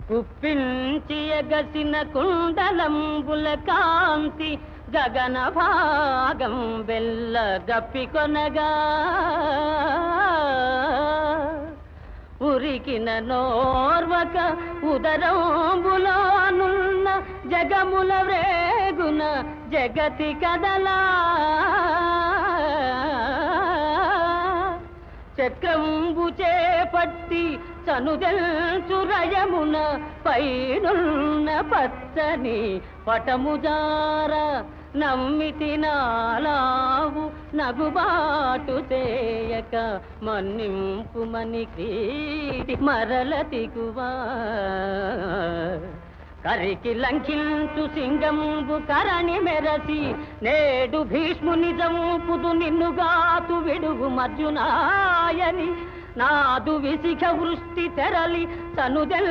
ఉప్పించి ఎగసిన కుండలంబుల కాంతి గగన భాగం వెల్ల గప్పికొనగా ఉరికిన నోర్వక ఉదరంబులోనున్న జగముల వ్రేగున జగతి కదలా చక్రంబు చేపట్టి చనుదెల్చురయమున పైనున్న పచ్చని పటముజార నమ్మితి నాలావు నగుబాటు చేయక మన్నింపుమని క్రీడి మరల తిగువా కరికి లంఘించు సింగంబు కరణి మెరసి నేడు భీష్ముని జంపుదు నిన్నుగాతు విడుగు మర్జునాయని నాదు విసిఖ వృష్టి తెరలి తనుదెల్